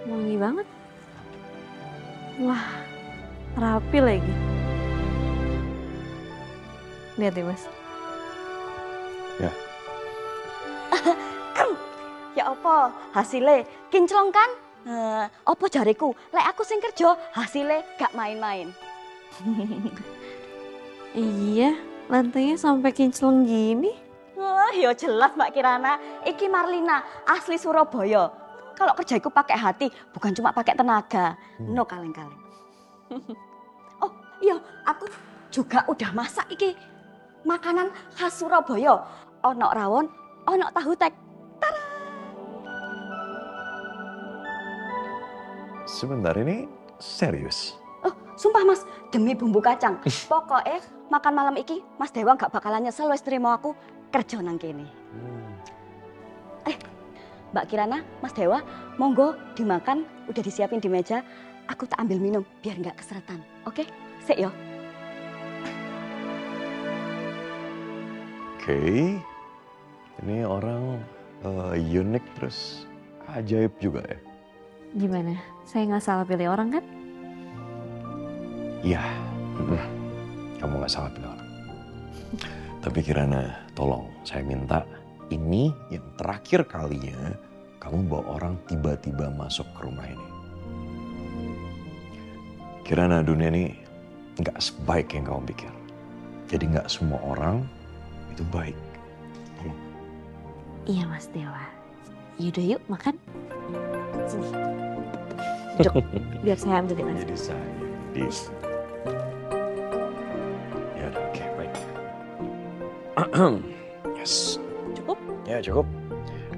Wangi banget. Wah, rapi lagi. Lihat deh, Mas. Ya. Ya apa hasilnya kinclong kan? Apa jariku, lek aku sing kerja hasilnya gak main-main. Iya, lantainya sampai kinclong gini. Wah, ya jelas Mbak Kirana, iki Marlina asli Surabaya. Kalau kerja iku pakai hati, bukan cuma pakai tenaga. No kaleng-kaleng. Oh iya, aku juga udah masak iki makanan khas Surabaya. Ono rawon, ono tahu tek. Sebentar, ini serius? Oh, sumpah Mas, demi bumbu kacang. Pokoknya makan malam iki Mas Dewa gak bakalan nyesel wis trimo aku kerja nang kene. Mbak Kirana, Mas Dewa, monggo dimakan, udah disiapin di meja. Aku tak ambil minum biar nggak keseretan. Oke? Sik yo. Oke. Ini orang unik terus ajaib juga ya. Gimana? Saya nggak salah pilih orang kan? Iya. Kamu nggak salah pilih orang. Tapi Kirana, tolong saya minta ini yang terakhir kalinya kamu bawa orang tiba-tiba masuk ke rumah ini. Kirana, dunia ini nggak sebaik yang kamu pikir. Jadi nggak semua orang itu baik. Iya Mas Dewa. Yaudah yuk makan. Sini. Duduk. Biar saya ambil Mas. Jadi saya di. Ya udah, oke, baik. Yes. Cukup? Ya cukup.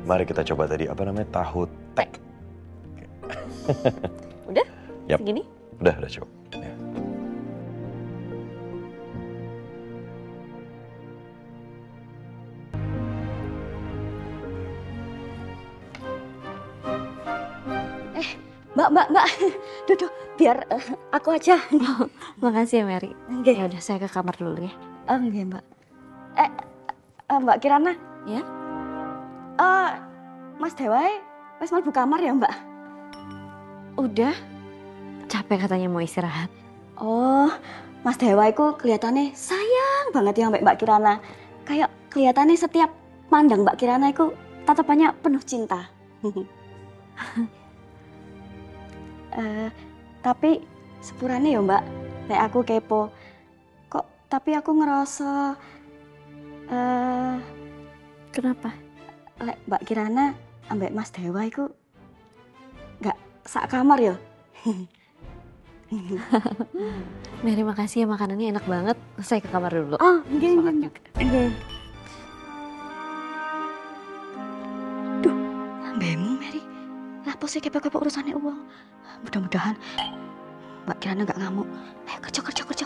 Mari kita coba tadi apa namanya, tahu tek. Udah? Yap. Segini? Udah cukup. Ya. Mbak. Duduk, biar aku aja. Makasih ya Mary. Oke. Ya udah saya ke kamar dulu ya. Nggih, Mbak. Mbak Kirana. Ya? Mas Dewa wis mlebu kamar ya, Mbak? Udah. Capek katanya mau istirahat. Oh, Mas Dewa itu kelihatannya sayang banget ya Mbak Kirana. Kayak kelihatannya setiap mandang Mbak Kirana itu tatapannya penuh cinta. Tapi sepurane ya Mbak, nek aku kepo. Kok tapi aku ngerasa Kenapa? lek Mbak Kirana ambek Mas Dewa itu gak sak kamar ya? Mary makasih ya makanannya enak banget. Saya ke kamar dulu. Oh, nggih. Duh, ambemu Mary. Lapo sih kepo-kepo urusannya uang. Mudah-mudahan Mbak Kirana gak ngamuk. Ayo kerja.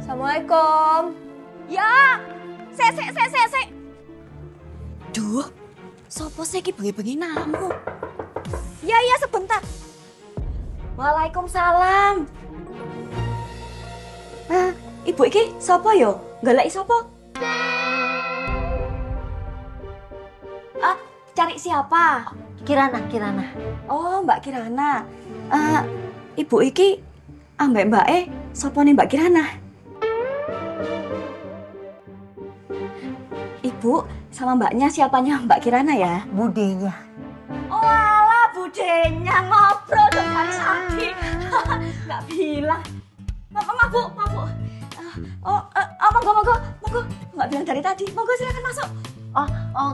Assalamualaikum. Ya, sek. Duh, sopo sih iki bengi-bengi namu? Ya, sebentar. Waalaikumsalam. Ibu iki sapa yo? Goleki sapa? Cari siapa? Kirana. Oh, Mbak Kirana. Ibu iki ambek mbake sapa nih Mbak Kirana? Ibu sama mbaknya siapanya Mbak Kirana ya? Budenya. Oh alah, budenya ngobrol dengan Saki. Nggak bilang. Mabuk. Monggo. Nggak bilang dari tadi. Monggo silakan masuk. Oh,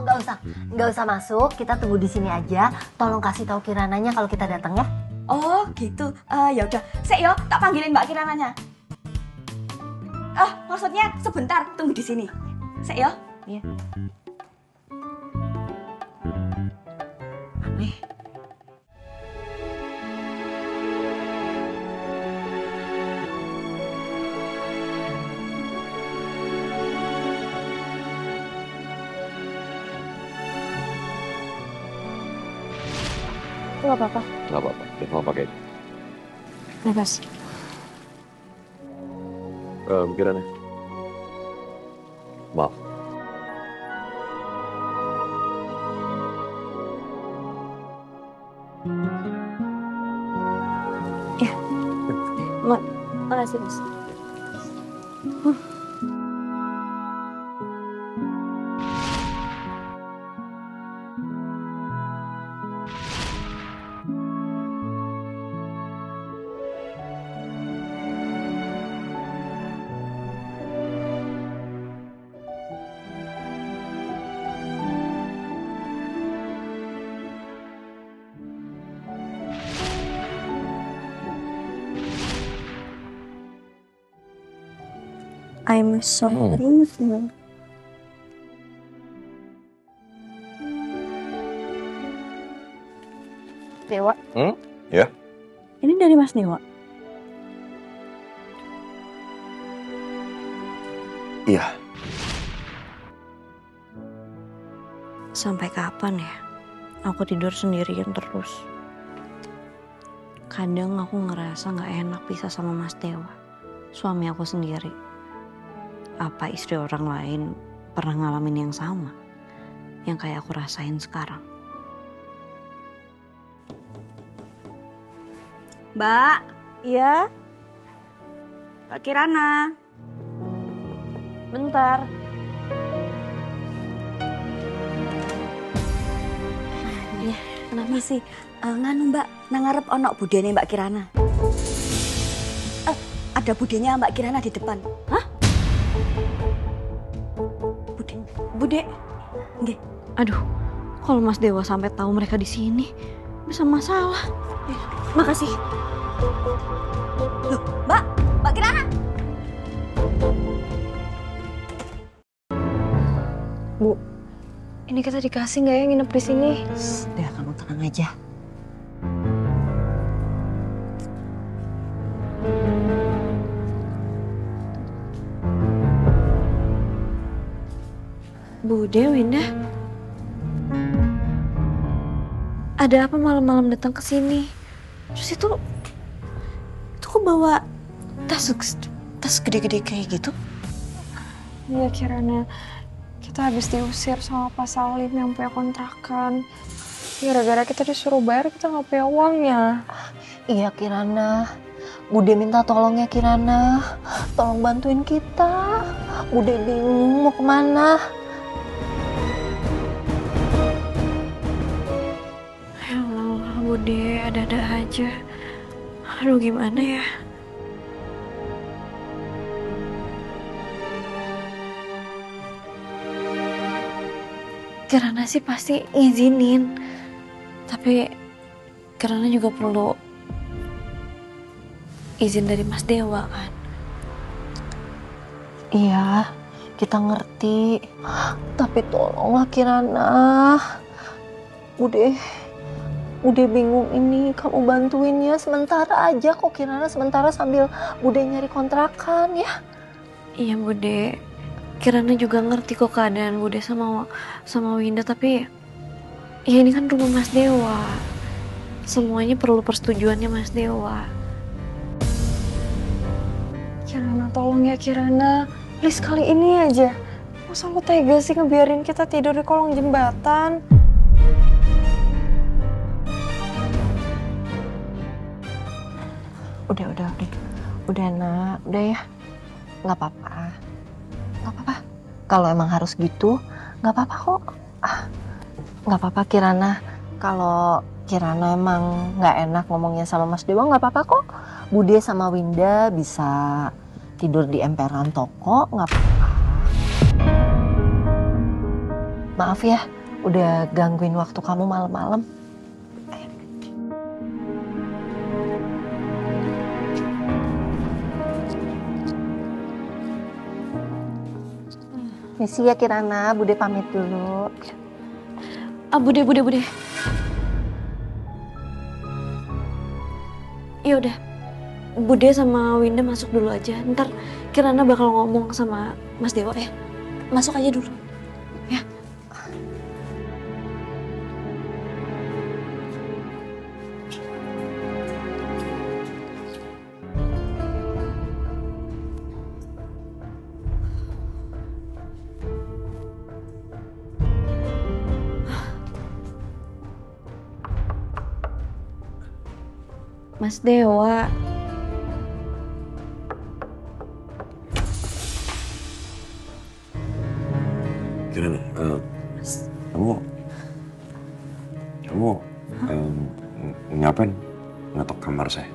nggak usah masuk. Kita tunggu di sini aja. Tolong kasih tahu Kirananya kalau kita datang ya. Oh gitu. Ya udah. Sik yo, tak panggilin Mbak Kirananya. Maksudnya sebentar tunggu di sini. Sik yo. Iya. Nggak apa-apa. Nggak apa-apa, biar mama pakai. Bebas. Pikirannya. Maaf. Ya. Makasih, Bos. I'm sorry. Dewa. Ya? Ini dari Mas Dewa. Iya. Sampai kapan ya? Aku tidur sendirian terus. Kadang aku ngerasa gak enak pisah sama Mas Dewa, suami aku sendiri. Apa istri orang lain pernah ngalamin yang sama? Yang kayak aku rasain sekarang. Mbak, Iya, Mbak Kirana. bentar. Iya, kenapa sih? Nganu Mbak, nang ngarep ono budene Mbak Kirana. Ada budenya Mbak Kirana di depan. Hah? Bude? Nggih. Aduh, kalau Mas Dewa sampai tahu mereka di sini, bisa masalah. Makasih. Loh, Mbak Kirana. Bu, ini kita dikasih nggak ya nginep di sini? Udah, kamu tenang aja. Bude, Winda. Ada apa malam-malam datang ke sini? Terus itu kok bawa tas gede-gede kayak gitu? Iya Kirana, kita habis diusir sama Pak Salim yang punya kontrakan. Gara-gara kita disuruh bayar, kita nggak punya uangnya. Iya Kirana, Bude minta tolong ya Kirana, tolong bantuin kita. Bude bingung mau kemana. Ya Allah, Bude, ada-ada aja. Aduh, gimana ya? Kirana sih pasti izinin. Tapi Kirana juga perlu izin dari Mas Dewa kan? Iya, kita ngerti. Tapi tolonglah Kirana. Bude bingung ini, kamu bantuin ya sementara aja kok Kirana, sementara sambil Bude nyari kontrakan ya. Iya Bude, Kirana juga ngerti kok keadaan Bude sama Winda, tapi ya ini kan rumah Mas Dewa. Semuanya perlu persetujuannya Mas Dewa. Kirana, tolong ya Kirana. Please kali ini aja. Masa lu tega sih ngebiarin kita tidur di kolong jembatan? Udah nak, udah ya. Nggak apa-apa. Kalau emang harus gitu, nggak apa-apa kok. Nggak apa-apa Kirana. Kalau Kirana emang nggak enak ngomongnya sama Mas Dewa, nggak apa-apa kok. Bude sama Winda bisa tidur di emperan toko, nggak apa-apa. Maaf ya, udah gangguin waktu kamu malam-malam. Misi ya Kirana, Bude pamit dulu. Bude. Ya udah, Bude sama Winda masuk dulu aja. Ntar Kirana bakal ngomong sama Mas Dewa ya. Masuk aja dulu. Ya. Mas Dewa. Kirana, Mas, kamu ngapain ngetok kamar saya?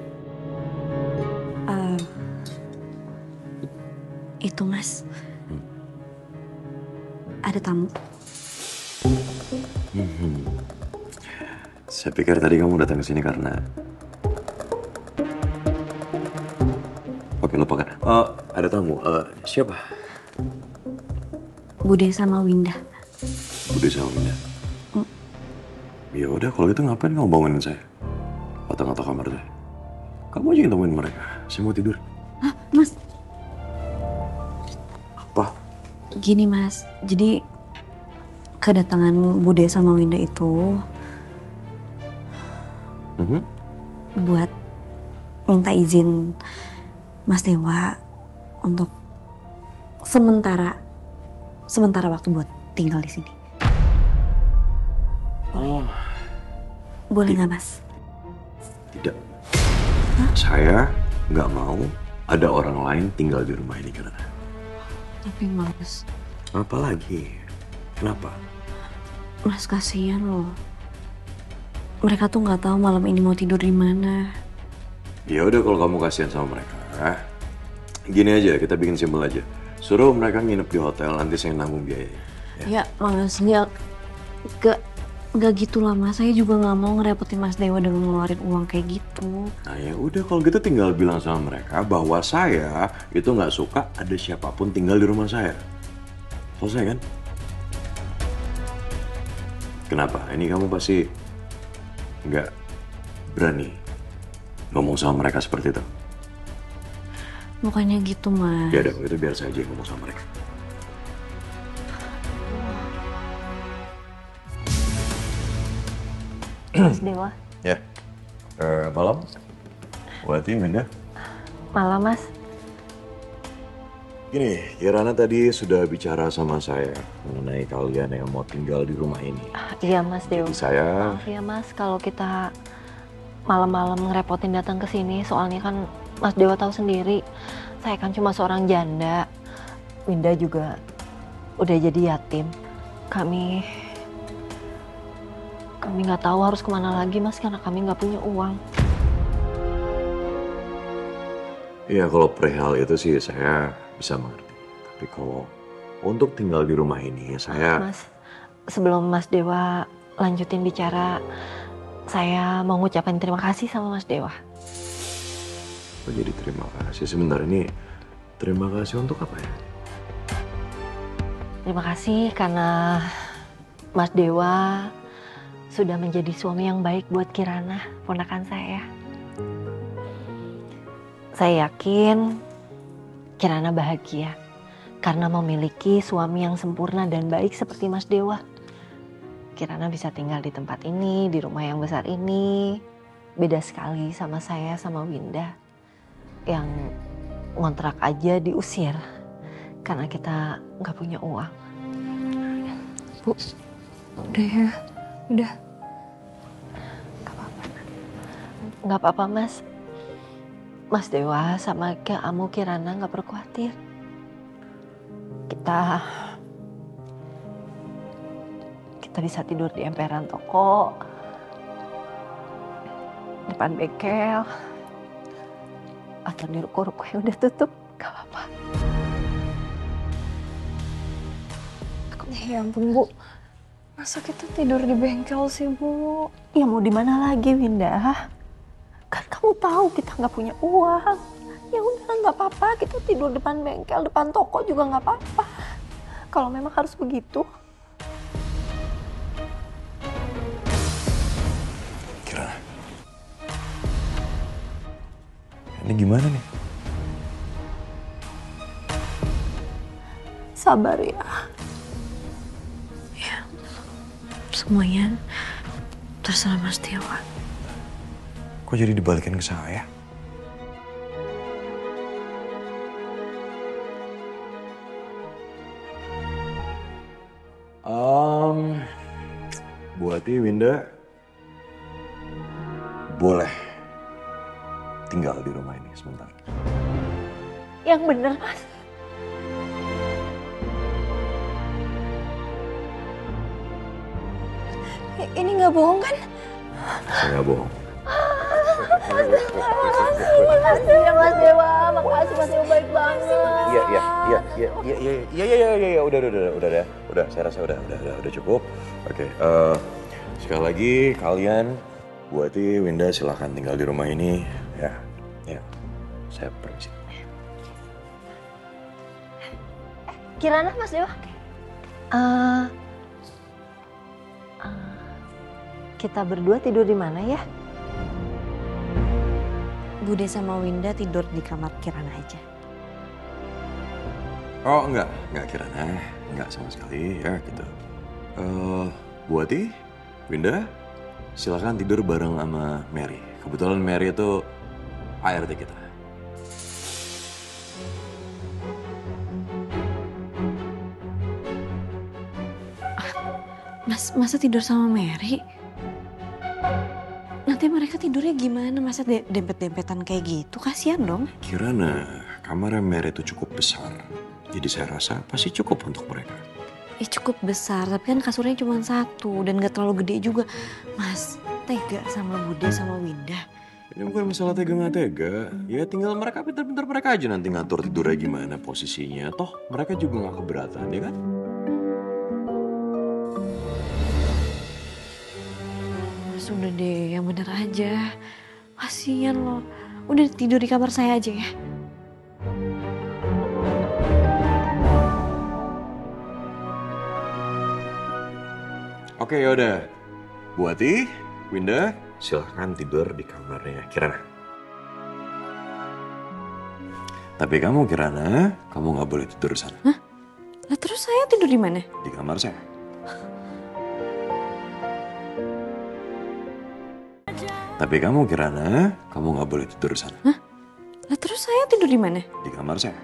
eh, itu Mas. Ada tamu. Saya pikir tadi kamu datang ke sini karena... Oke, lupakan. Ada tamu. Siapa? Bude sama Winda. Bude sama Winda. Ya udah, kalau gitu ngapain kamu bangunin saya? Ngetok kamar saya. Kamu aja yang temuin mereka. Saya mau tidur. Hah, Mas? Apa? Gini Mas, jadi kedatangan Bude sama Winda itu buat minta izin Mas Dewa untuk sementara waktu buat tinggal di sini. Oh, Boleh nggak Mas? tidak. Saya nggak mau ada orang lain tinggal di rumah ini karena... Tapi Mas, Apalagi? Kenapa? Mas kasihan loh. Mereka tuh nggak tahu malam ini mau tidur di mana. Ya udah, kalau kamu kasihan sama mereka, gini aja, kita bikin simpel aja. Suruh mereka nginep di hotel, nanti saya nanggung biayanya. Ya, Mas, nggak gitu lah Mas. Saya juga nggak mau ngerepotin Mas Dewa dengan ngeluarin uang kayak gitu. Nah ya udah, kalau gitu tinggal bilang sama mereka bahwa saya itu nggak suka ada siapapun tinggal di rumah saya. Selesai kan? Kenapa? Ini kamu pasti nggak berani ngomong sama mereka seperti itu. Bukannya gitu Mas. Ya udah, itu biar saya aja yang ngomong sama mereka. Mas Dewa. Ya, malam. Buat Winda. Malam, Mas. Gini, Kirana tadi sudah bicara sama saya mengenai kalian yang mau tinggal di rumah ini. Iya, Mas Dewa. Jadi saya... Maaf ya, Mas, kalau kita malam-malam ngerepotin datang ke sini. Soalnya kan Mas Dewa tahu sendiri, saya kan cuma seorang janda. Winda juga udah jadi yatim. Kami nggak tahu harus kemana lagi, Mas, karena kami nggak punya uang. Iya, kalau perihal itu sih saya bisa mengerti. Tapi kalau untuk tinggal di rumah ini, saya... Mas, sebelum Mas Dewa lanjutin bicara, saya mau ngucapin terima kasih sama Mas Dewa. Oh, jadi terima kasih. Sebentar, ini terima kasih untuk apa ya? Terima kasih karena Mas Dewa sudah menjadi suami yang baik buat Kirana, ponakan saya. Saya yakin Kirana bahagia karena memiliki suami yang sempurna dan baik seperti Mas Dewa. Kirana bisa tinggal di tempat ini, di rumah yang besar ini. Beda sekali sama saya sama Winda yang ngontrak aja diusir karena kita nggak punya uang. Bu, udah ya, udah. Nggak apa-apa, Mas. Mas Dewa sama kamu Kirana nggak perlu khawatir. Kita bisa tidur di emperan toko, depan bengkel, atau di ruko-ruko yang udah tutup. Gak apa-apa. Ya ampun, Bu. Masa kita tidur di bengkel sih, Bu? Ya mau di mana lagi, Winda? Kan kamu tahu kita nggak punya uang. Ya udah, nggak apa-apa. Kita tidur depan bengkel, depan toko juga nggak apa-apa. Kalau memang harus begitu. Kirana. Ini gimana nih? Sabar ya. Semuanya terserah Mas Dewa. Kok jadi dibalikin ke saya? Buati Winda, boleh tinggal di rumah ini sebentar. Yang bener, Mas. Ini nggak bohong kan? Saya nggak bohong. Makasih ya Mas Dewa, makasih Mas Dewa baik banget. Iya, udah, saya rasa udah cukup. Oke, sekali lagi kalian, Buati, Winda silahkan tinggal di rumah ini, ya, saya permisi. Kirana Mas Dewa? Kita berdua tidur di mana ya? Bude sama Winda tidur di kamar Kirana aja. Oh enggak Kirana, enggak sama sekali ya gitu. Buati, Winda, silakan tidur bareng sama Mary. Kebetulan Mary itu ART kita. Mas, masa tidur sama Mary? Nanti mereka tidurnya gimana? Masa dempet-dempetan kayak gitu? Kasihan dong. Kirana, kamarnya Mary itu cukup besar. Jadi saya rasa pasti cukup untuk mereka. Cukup besar, tapi kan kasurnya cuma satu dan gak terlalu gede juga. Mas, tega sama Bude sama Winda. Ini bukan masalah tega nggak tega. Ya tinggal mereka pintar-pintar mereka aja nanti ngatur tidurnya gimana posisinya. Toh mereka juga nggak keberatan, ya kan? Mas udah deh, yang bener aja. Kasian loh. Udah tidur di kamar saya aja ya. Oke, yaudah. Buati, Winda, silahkan tidur di kamarnya Kirana. Tapi kamu Kirana, kamu nggak boleh tidur di sana. Hah? Lah terus saya tidur di mana? Di kamar saya. Tapi kamu Kirana, kamu nggak boleh tidur di sana. Hah? Lah terus saya tidur di mana? Di kamar saya.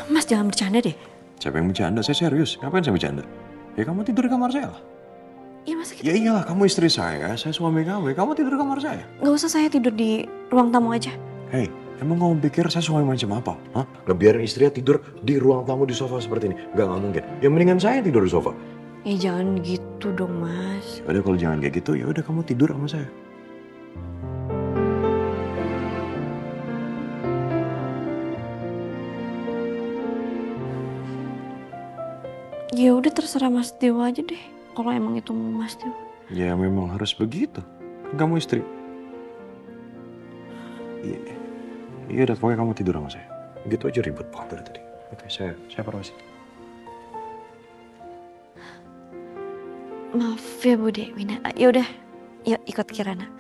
Mas jangan bercanda deh. Siapa yang bercanda? Saya serius. Ngapain saya bercanda? Ya kamu tidur di kamar saya lah. Ya masa kita... Ya iyalah, kamu istri saya suami kamu. Ya, kamu tidur di kamar saya. Gak usah, saya tidur di ruang tamu aja. Hei, emang kamu pikir saya suami macam apa? Hah? Ngebiarin istrinya tidur di ruang tamu di sofa seperti ini? Nggak mungkin. Ya mendingan saya tidur di sofa. Jangan gitu dong Mas. Yaudah kalau jangan kayak gitu, ya udah kamu tidur sama saya. Ya udah terserah Mas Dewa aja deh. Kalau emang itu Mas Dewa. Ya memang harus begitu. Kan kamu istri. Iya. Iya udah pokoknya kamu tidur sama saya. Gitu aja ribet banget dari tadi. Oke, saya permisi. Maaf ya Bude, Winda. Ya udah, yuk ikut Kirana.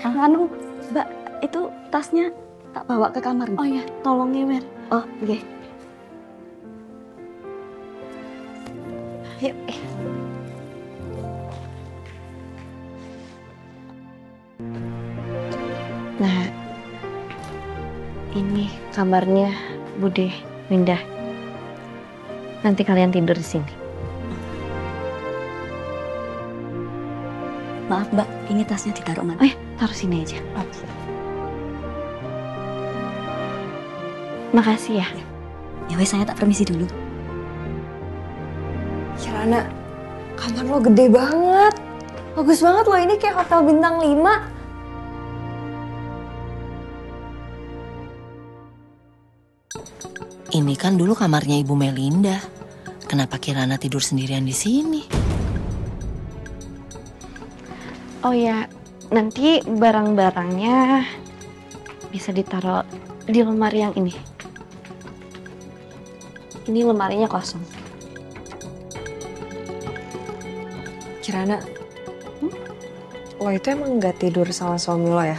Nganu, Mbak, itu tasnya tak bawa ke kamar. Oh ya, tolong ya Mer. Oh, oke. Yuk. Nah, ini kamarnya Bude, Winda. Nanti kalian tidur di sini. Maaf Mbak, ini tasnya ditaruh mana? Oh ya, taruh sini aja. Makasih ya. Ya wes, saya tak permisi dulu. Kirana, kamar lo gede banget. Bagus banget loh, ini kayak hotel bintang 5. Ini kan dulu kamarnya Ibu Melinda. Kenapa Kirana tidur sendirian di sini? Oh ya, nanti barang-barangnya bisa ditaruh di lemari yang ini. Ini lemarinya kosong. Kirana, lo itu emang gak tidur sama suami lo ya?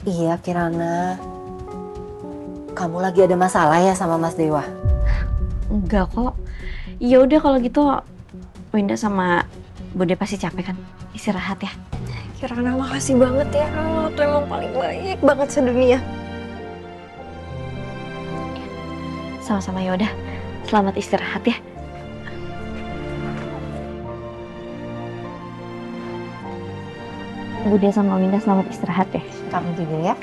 Iya Kirana. Kamu lagi ada masalah ya sama Mas Dewa? Enggak kok. Ya udah kalau gitu Winda sama Bude pasti capek kan. Istirahat ya. Kirana makasih banget ya, lo tuh emang paling baik banget sedunia. Sama-sama, ya udah. Selamat istirahat ya. Bude sama Winda selamat istirahat ya. Kamu juga ya.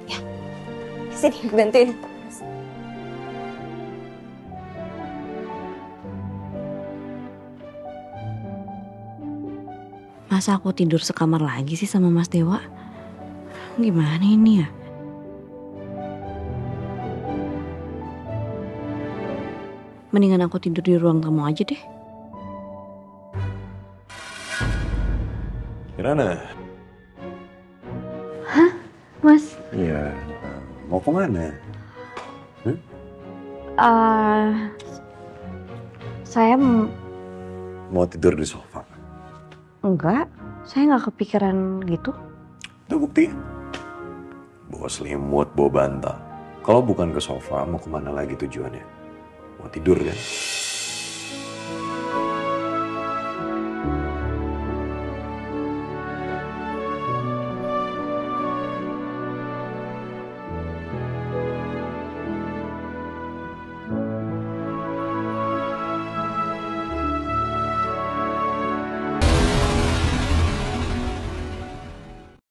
Ya, sini bantuin. Masa aku tidur sekamar lagi sih sama Mas Dewa? Gimana ini ya? Mendingan aku tidur di ruang tamu aja deh. Kirana. Mas, Iya. Mau kemana? saya Mau tidur di sofa. enggak. Saya nggak kepikiran gitu. Itu bukti. Bawa selimut, bawa bantal. Kalau bukan ke sofa, mau kemana lagi tujuannya? Mau tidur kan?